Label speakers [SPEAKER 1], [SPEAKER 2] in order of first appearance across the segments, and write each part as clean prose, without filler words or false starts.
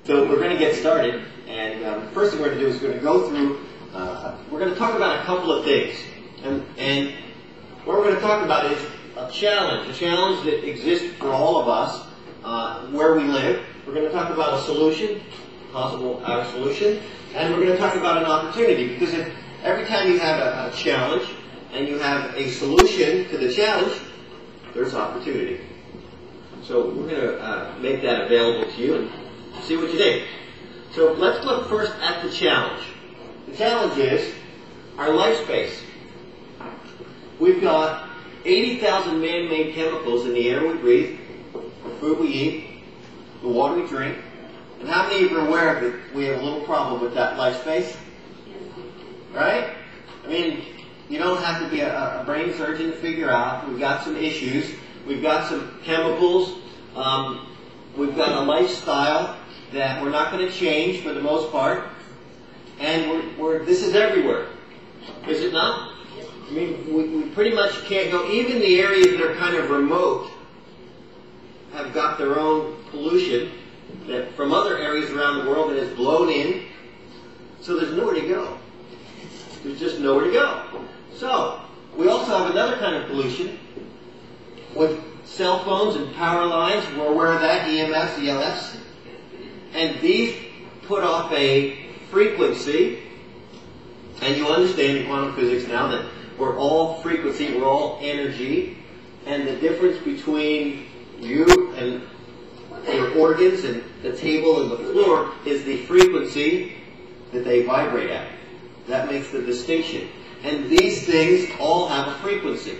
[SPEAKER 1] So we're going to get started, and the first thing we're going to do is we're going to go through, we're going to talk about a couple of things. And what we're going to talk about is a challenge that exists for all of us where we live. We're going to talk about a solution, possible solution, and we're going to talk about an opportunity, because if every time you have a challenge and you have a solution to the challenge, there's opportunity. So we're going to make that available to you and see what you think. So let's look first at the challenge. The challenge is our life space. We've got 80,000 man-made chemicals in the air we breathe, the food we eat, the water we drink. And how many of you are aware that we have a little problem with that life space? Right? I mean, you don't have to be a brain surgeon to figure out. We've got some issues. We've got some chemicals. We've got a lifestyle that we're not going to change for the most part. And this is everywhere. Is it not? I mean, we pretty much can't go. Even the areas that are kind of remote have got their own pollution that from other areas around the world that has blown in. So there's nowhere to go. There's just nowhere to go. So we also have another kind of pollution with cell phones and power lines. We're aware of that, EMFs, ELFs. And these put off a frequency, and you understand in quantum physics now that we're all frequency, we're all energy, and the difference between you and your organs and the table and the floor is the frequency that they vibrate at. That makes the distinction. And these things all have a frequency.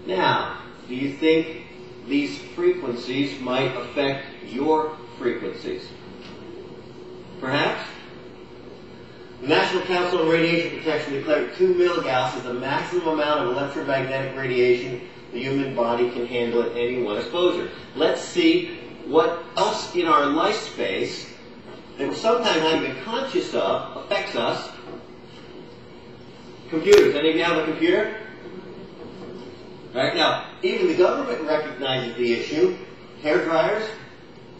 [SPEAKER 1] Now, do you think these frequencies might affect your frequencies? Perhaps? The National Council on Radiation Protection declared 2 milligauss is the maximum amount of electromagnetic radiation the human body can handle at any one exposure. Let's see what us in our life space, that we're sometimes not even conscious of, affects us. Computers. Any of you have a computer? Right now, even the government recognizes the issue. Hair dryers,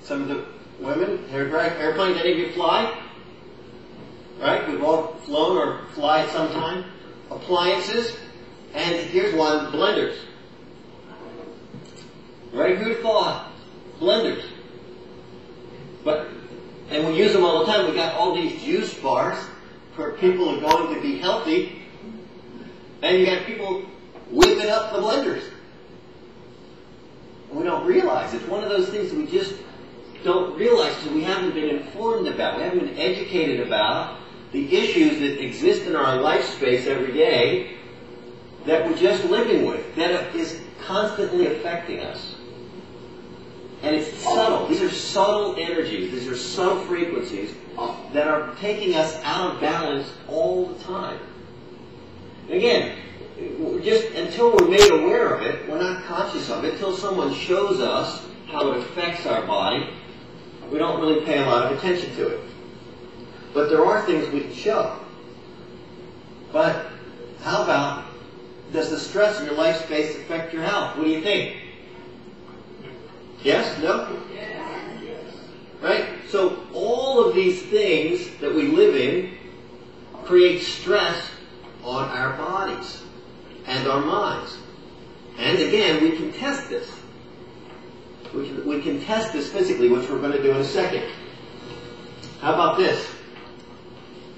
[SPEAKER 1] some of the women, hair dryers, airplanes, any of you fly? Right? We've all flown or fly at some time. Appliances, and here's one, blenders. Right? Who'd thought? Blenders. And we use them all the time. We got all these juice bars for people who are going to be healthy, and you got people whipping up the blenders. And we don't realize. It's one of those things that we just don't realize because we haven't been informed about. We haven't been educated about the issues that exist in our life space every day that we're just living with, that is constantly affecting us. And it's subtle. These are subtle energies. These are subtle frequencies that are taking us out of balance all the time. And again, just until we're made aware of it, we're not conscious of it. Until someone shows us how it affects our body, we don't really pay a lot of attention to it. But there are things we can show. But how about, does the stress in your life space affect your health? What do you think? Yes? No? Yes. Right? So all of these things that we live in create stress on our bodies and our minds. And again, we can test this. We can test this physically, which we're going to do in a second. How about this?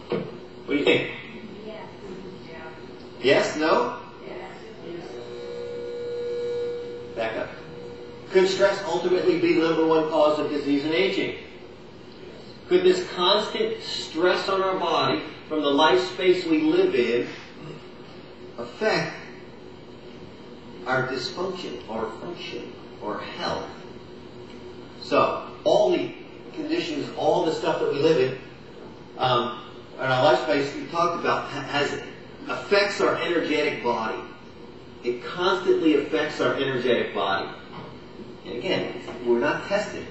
[SPEAKER 1] What do you think? Yes. Yes? No? Yes. Back up. Could stress ultimately be the number one cause of disease and aging? Could this constant stress on our body from the life space we live in affect our dysfunction, our function, or health? So, all the conditions, all the stuff that we live in our life space we talked about affects our energetic body. It constantly affects our energetic body. And again, we're not tested.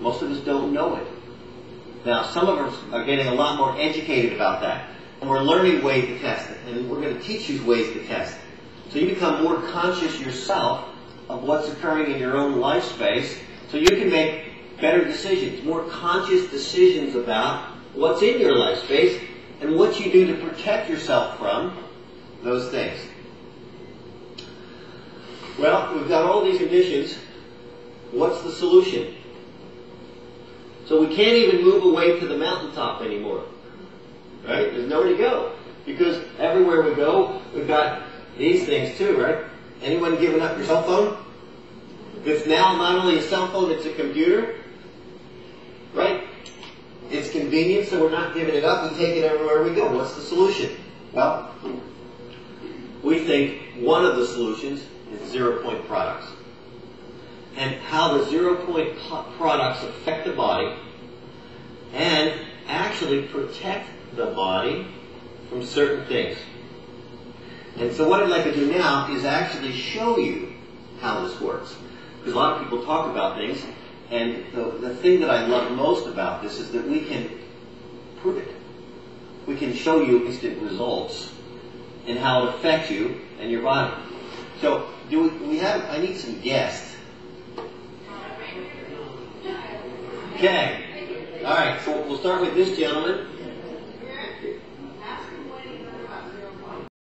[SPEAKER 1] Most of us don't know it. Now, some of us are getting a lot more educated about that. And we're learning ways to test it. And we're going to teach you ways to test it. So you become more conscious yourself of what's occurring in your own life space, so you can make better decisions, more conscious decisions about what's in your life space and what you do to protect yourself from those things. Well, we've got all these conditions. What's the solution? So we can't even move away to the mountaintop anymore. Right? There's nowhere to go. Because everywhere we go, we've got these things too, right? Anyone giving up your cell phone? It's now not only a cell phone, it's a computer. Right? It's convenient, so we're not giving it up. We take it everywhere we go. What's the solution? Well, we think one of the solutions is ZeroPoint products. And how the ZeroPoint products affect the body and actually protect the body from certain things. And so what I'd like to do now is actually show you how this works. Because a lot of people talk about things, and the thing that I love most about this is that we can prove it. We can show you instant results and how it affects you and your body. So, I need some guests. Okay. All right, so we'll start with this gentleman.